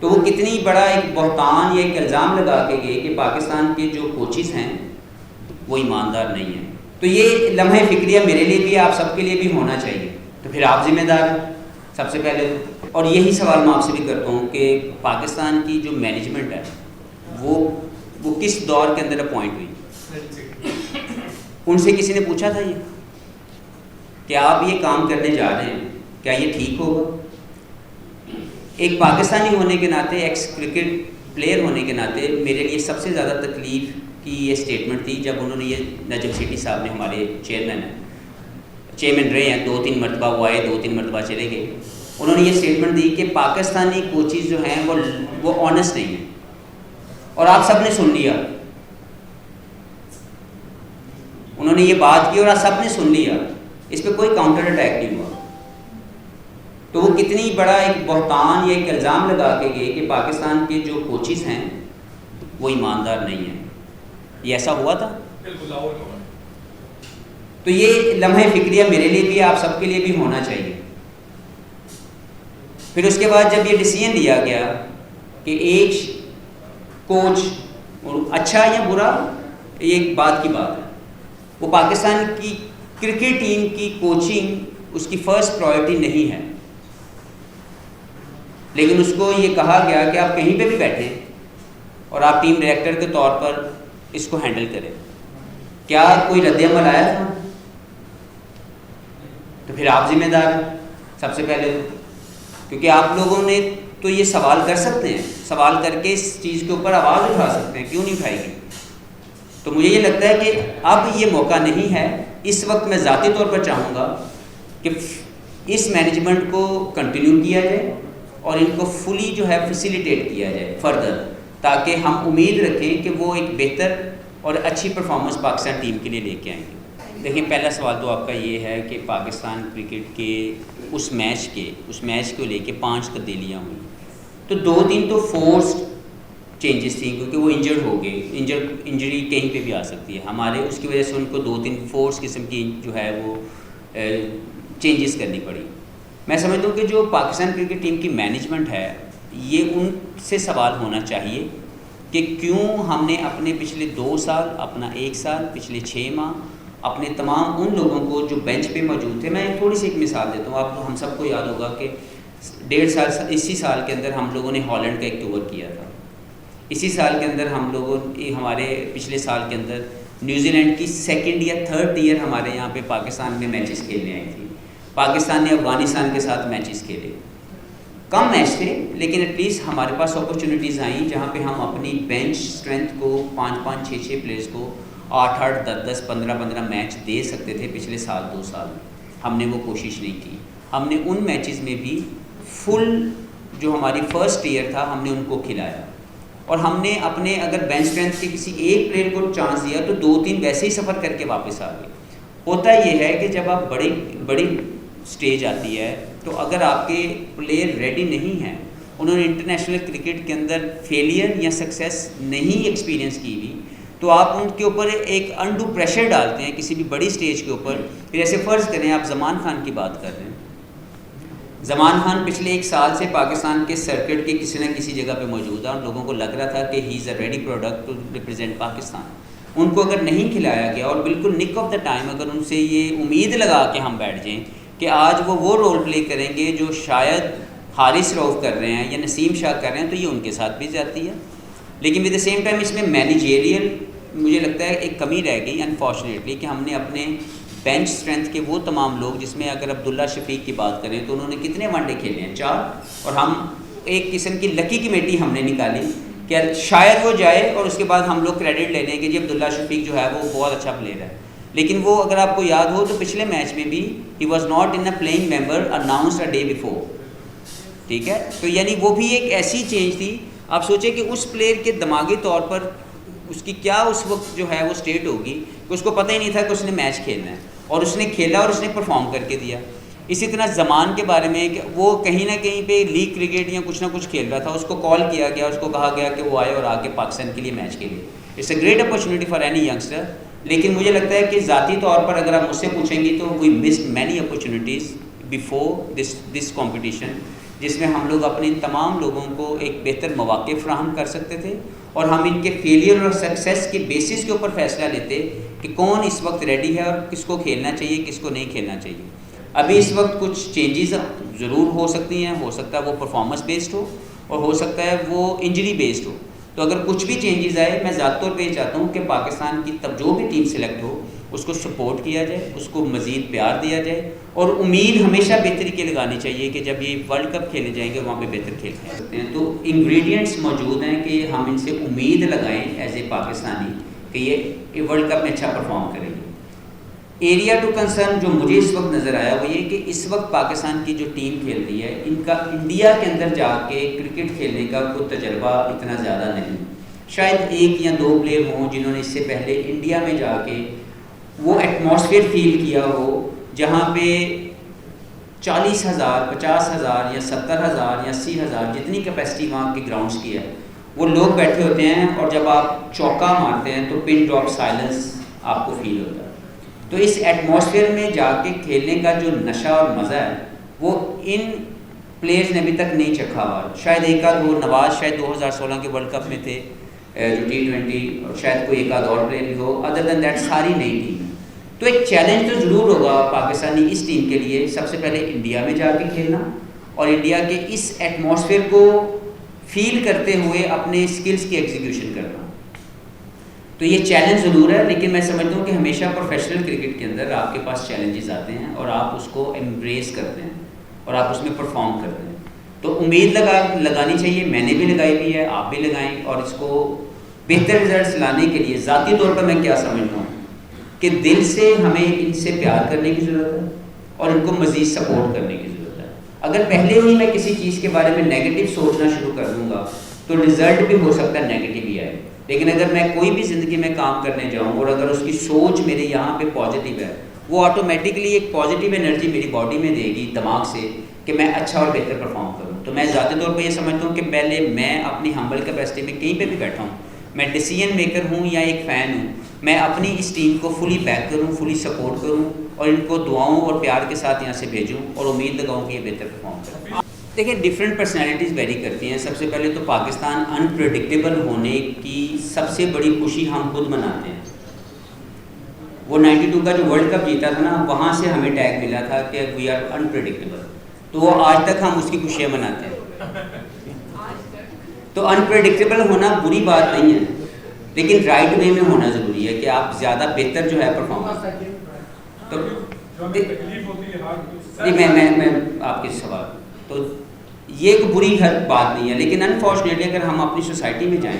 تو وہ کتنی بڑا ایک بہتان یا ایک الزام لگا کے گئے کہ پاکستان کے جو کوچز ہیں وہ ایماندار نہیں ہیں. تو یہ لمحہ فکریہ میرے لیے بھی آپ سب کے لیے بھی ہونا چاہیے. تو پھر آپ ذمہ دار ہیں سب سے پہلے. اور یہی سوال میں آپ سے بھی کرتا ہوں کہ پاکستان کی جو مینجمنٹ ہے وہ کس دور کے اندر اپوائنٹ ہوئی؟ ان سے کسی نے پوچھا تھا یہ کہ آپ یہ کام کرنے جا رہے ہیں کیا یہ ٹھیک ہوگا؟ ایک پاکستانی ہونے کے ناطے، ایکس کرکٹ پلیئر ہونے کے ناطے میرے لیے سب سے زیادہ تکلیف کی یہ اسٹیٹمنٹ تھی جب انہوں نے یہ نجم سیٹھی صاحب نے، ہمارے چیئرمین رہے ہیں 2-3 مرتبہ، وہ آئے 2-3 مرتبہ چلے گئے. انہوں نے یہ اسٹیٹمنٹ دی کہ پاکستانی کوچز جو ہیں وہ آنیسٹ نہیں ہیں. اور آپ سب نے سن لیا، انہوں نے یہ بات کی اور آپ سب نے سن لیا، اس پہ کوئی کاؤنٹر اٹیک نہیں ہوا. تو وہ کتنی بڑا ایک بہتان یا ایک الزام لگا کے گئے کہ پاکستان کے جو کوچز ہیں وہ ایماندار نہیں ہیں. یہ ایسا ہوا تھا. تو یہ لمحہ فکریہ میرے لیے بھی آپ سب کے لیے بھی ہونا چاہیے. پھر اس کے بعد جب یہ ڈیسیژن لیا گیا کہ ایک کوچ اچھا یا برا یہ ایک بات کی بات ہے، وہ پاکستان کی کرکٹ ٹیم کی کوچنگ اس کی فرسٹ پرائرٹی نہیں ہے، لیکن اس کو یہ کہا گیا کہ آپ کہیں پہ بھی بیٹھیں اور آپ ٹیم ڈائریکٹر کے طور پر اس کو ہینڈل کریں. کیا کوئی رد عمل آیا تھا؟ تو پھر آپ ذمہ دار ہیں سب سے پہلے، کیونکہ آپ لوگوں نے تو یہ سوال کر سکتے ہیں، سوال کر کے اس چیز کے اوپر آواز اٹھا سکتے ہیں، کیوں نہیں اٹھائی گئی؟ تو مجھے یہ لگتا ہے کہ اب یہ موقع نہیں ہے. اس وقت میں ذاتی طور پر چاہوں گا کہ اس مینجمنٹ کو کنٹینیو کیا جائے اور ان کو فلی جو ہے فیسیلیٹیٹ کیا جائے فردر، تاکہ ہم امید رکھیں کہ وہ ایک بہتر اور اچھی پرفارمنس پاکستان ٹیم کے لیے لے کے آئیں گے. دیکھیں، پہلا سوال تو آپ کا یہ ہے کہ پاکستان کرکٹ کے اس میچ کو لے کے 5 تبدیلیاں ہوئیں. تو 2-3 تو فورسڈ چینجز تھیں، کیونکہ وہ انجرڈ ہو گئے. انجری کہیں پہ بھی آ سکتی ہے ہمارے، اس کی وجہ سے ان کو 2-3 فورس قسم کی جو ہے وہ چینجز کرنی پڑی. میں سمجھتا ہوں کہ جو پاکستان کرکٹ ٹیم کی مینجمنٹ ہے، یہ ان سے سوال ہونا چاہیے کہ کیوں ہم نے اپنے پچھلے 2 سال، اپنا 1 سال، پچھلے 6 ماہ، اپنے تمام ان لوگوں کو جو بینچ پہ موجود تھے. میں تھوڑی سی ایک مثال دیتا ہوں. آپ ہم سب کو یاد ہوگا کہ 1.5 سال، اسی سال کے اندر ہم لوگوں نے ہالینڈ کا ایک ٹور کیا تھا. اسی سال کے اندر ہم لوگوں ہمارے پچھلے سال کے اندر نیوزی لینڈ کی 2nd یا 3rd ٹیئر ہمارے یہاں پہ پاکستان میں میچز کھیلنے آئی تھی. پاکستان نے افغانستان کے ساتھ میچز کھیلے. کم میچ تھے لیکن ایٹ لیسٹ ہمارے پاس اپرچونیٹیز آئیں جہاں پہ ہم اپنی بینچ اسٹرینتھ کو 5-5 6-6 پلیئرس کو 8-8 10-10 15-15 میچ دے سکتے تھے. پچھلے سال 2 سال ہم نے وہ کوشش نہیں کی. ہم نے ان میچز میں بھی فل جو ہماری فرسٹ ٹیئر تھا ہم نے ان کو کھلایا. اور ہم نے اپنے اگر بینچ اسٹرینتھ کے کسی ایک پلیئر کو چانس دیا تو 2-3 ویسے ہی سفر کر کے واپس آ گئے. ہوتا یہ ہے کہ جب آپ بڑی سٹیج آتی ہے تو اگر آپ کے پلیئر ریڈی نہیں ہیں، انہوں نے انٹرنیشنل کرکٹ کے اندر فیلئر یا سکسیس نہیں ایکسپیرینس کی ہوئی، تو آپ ان کے اوپر ایک انڈو پریشر ڈالتے ہیں کسی بھی بڑی سٹیج کے اوپر. پھر ایسے فرض کریں آپ زمان خان کی بات کر رہے ہیں. زمان خان پچھلے 1 سال سے پاکستان کے سرکٹ کے کسی نہ کسی جگہ پہ موجود ہے اور لوگوں کو لگ رہا تھا کہ he is a ready product to represent Pakistan. ان کو اگر نہیں کھلایا گیا اور بالکل نک آف دا ٹائم اگر ان سے یہ امید لگا کے ہم بیٹھ جائیں کہ آج وہ رول پلے کریں گے جو شاید حارث رؤف کر رہے ہیں یا نسیم شاہ کر رہے ہیں، تو یہ ان کے ساتھ بھی جاتی ہے. لیکن ود دا سیم ٹائم اس میں مینیجیریل مجھے لگتا ہے ایک کمی رہ گئی انفارچونیٹلی کہ ہم نے اپنے بینچ اسٹرینتھ کے وہ تمام لوگ، جس میں اگر عبداللہ شفیق کی بات کریں تو انہوں نے کتنے ون ڈے کھیلے ہیں؟ 4. اور ہم ایک قسم کی لکی کمیٹی ہم نے نکالی کہ شاید وہ جائے اور اس کے بعد ہم لوگ کریڈٹ لے لیں کہ جی عبداللہ شفیق جو ہے وہ بہت اچھا پلیئر ہے. لیکن وہ اگر آپ کو یاد ہو تو پچھلے میچ میں بھی he was not in a playing member announced a day before. ٹھیک ہے، تو یعنی وہ بھی ایک ایسی چینج تھی. آپ سوچیں کہ اس پلیئر کے دماغی طور پر اس کی کیا اس وقت جو ہے وہ اسٹیٹ ہوگی کہ اس کو پتہ ہی نہیں تھا کہ اس نے میچ کھیلنا ہے، اور اس نے کھیلا اور اس نے پرفارم کر کے دیا. اسی طرح زمان کے بارے میں کہ وہ کہیں نہ کہیں پہ لیگ کرکٹ یا کچھ نہ کچھ کھیل رہا تھا، اس کو کال کیا گیا، اس کو کہا گیا کہ وہ آئے اور آ کے پاکستان کے لیے میچ کھیلے. It's a great opportunity for any youngster. لیکن مجھے لگتا ہے کہ ذاتی طور پر اگر آپ مجھ سے پوچھیں گی تو وی مسڈ مینی اپرچونیٹیز بیفور دس کمپٹیشن، جس میں ہم لوگ اپنے تمام لوگوں کو ایک بہتر مواقع فراہم کر سکتے تھے اور ہم ان کے فیلئر اور سکسیس کے بیسس کے اوپر فیصلہ لیتے کہ کون اس وقت ریڈی ہے اور کس کو کھیلنا چاہیے کس کو نہیں کھیلنا چاہیے. ابھی اس وقت کچھ چینجز ضرور ہو سکتی ہیں, ہو سکتا ہے وہ پرفارمنس بیسڈ ہو اور ہو سکتا ہے وہ انجری بیسڈ ہو. تو اگر کچھ بھی چینجز آئے میں ذاتی طور پہ یہ چاہتا ہوں کہ پاکستان کی تب جو بھی ٹیم سلیکٹ ہو اس کو سپورٹ کیا جائے, اس کو مزید پیار دیا جائے اور امید ہمیشہ بہتری کے لگانی چاہیے کہ جب یہ ورلڈ کپ کھیلے جائیں گے وہاں پہ بہتر کھیل سکتے ہیں. تو انگریڈینٹس موجود ہیں کہ ہم ان سے امید لگائیں ایز اے پاکستانی کہ یہ ورلڈ کپ میں اچھا پرفارم کریں گے. ایریا ٹو کنسرن جو مجھے اس وقت نظر آیا وہ یہ کہ اس وقت پاکستان کی جو ٹیم کھیل رہی ہے ان کا انڈیا کے اندر جا کے کرکٹ کھیلنے کا کوئی تجربہ اتنا زیادہ نہیں. شاید ایک یا دو پلیئر ہوں جنہوں نے اس سے پہلے انڈیا میں جا کے وہ ایٹماسفیئر فیل کیا ہو جہاں پہ 40,000 50,000 یا 70,000 یا 80,000 جتنی کیپیسٹی وہاں کے گراؤنڈس کی ہے وہ لوگ بیٹھے ہوتے ہیں اور جب آپ چوکا مارتے ہیں تو پن ڈراپ سائلنس آپ کو فیل ہوتا ہے. تو اس ایٹماسفیئر میں جا کے کھیلنے کا جو نشہ اور مزہ ہے وہ ان پلیئرز نے ابھی تک نہیں چکھا ہوا. شاید ایک آدھ وہ نواز شاید 2016 کے ورلڈ کپ میں تھے جو T20 اور شاید کوئی ایک آدھ اور پلیئر بھی ہو, ادر دین دیٹ ساری نئی ٹیم. تو ایک چیلنج تو ضرور ہوگا پاکستانی اس ٹیم کے لیے سب سے پہلے انڈیا میں جا کے کھیلنا اور انڈیا کے اس ایٹماسفیئر کو فیل کرتے ہوئے اپنے اسکلس کی ایگزیکیوشن کرنا. تو یہ چیلنج ضرور ہے لیکن میں سمجھتا ہوں کہ ہمیشہ پروفیشنل کرکٹ کے اندر آپ کے پاس چیلنجز آتے ہیں اور آپ اس کو ایمبریس کرتے ہیں اور آپ اس میں پرفارم کرتے ہیں. تو امید لگانی چاہیے, میں نے بھی لگائی بھی ہے, آپ بھی لگائیں اور اس کو بہتر رزلٹس لانے کے لیے ذاتی طور پر میں کیا سمجھتا ہوں کہ دل سے ہمیں ان سے پیار کرنے کی ضرورت ہے اور ان کو مزید سپورٹ کرنے کی ضرورت ہے. اگر پہلے ہی میں کسی چیز کے بارے میں نیگیٹو سوچنا شروع کر دوں گا تو رزلٹ بھی ہو سکتا ہے نیگیٹو ہی آئے. لیکن اگر میں کوئی بھی زندگی میں کام کرنے جاؤں اور اگر اس کی سوچ میرے یہاں پہ پازیٹیو ہے وہ آٹومیٹکلی ایک پازیٹیو انرجی میری باڈی میں دے گی دماغ سے کہ میں اچھا اور بہتر پرفارم کروں. تو میں ذاتی طور پہ یہ سمجھتا ہوں کہ پہلے میں اپنی ہمبل کیپیسٹی میں کہیں پہ بھی بیٹھا ہوں, میں ڈیسیژن میکر ہوں یا ایک فین ہوں, میں اپنی اس ٹیم کو فلی بیک کروں, فلی سپورٹ کروں اور ان کو دعاؤں اور پیار کے ساتھ یہاں سے بھیجوں اور امید لگاؤں کہ یہ بہتر پرفارم کریں. دیکھیں ڈفرینٹ پرسنالٹیز ویری کرتی ہیں. سب سے پہلے تو پاکستان انپریڈکٹیبل ہونے کی سب سے بڑی خوشی ہم خود مناتے ہیں. وہ 92 کا جو ورلڈ کپ جیتا تھا نا وہاں سے ہمیں ٹیگ ملا تھا کہ وی آر انپریڈکٹیبل, تو وہ آج تک ہم اس کی خوشیاں مناتے ہیں. تو انپریڈکٹیبل ہونا بری بات نہیں ہے لیکن رائٹ وے میں ہونا ضروری ہے کہ آپ زیادہ بہتر جو ہے پرفارمنس. تو میں آپ کے سوال تو یہ ایک بری بات نہیں ہے لیکن انفارچونیٹلی اگر ہم اپنی سوسائٹی میں جائیں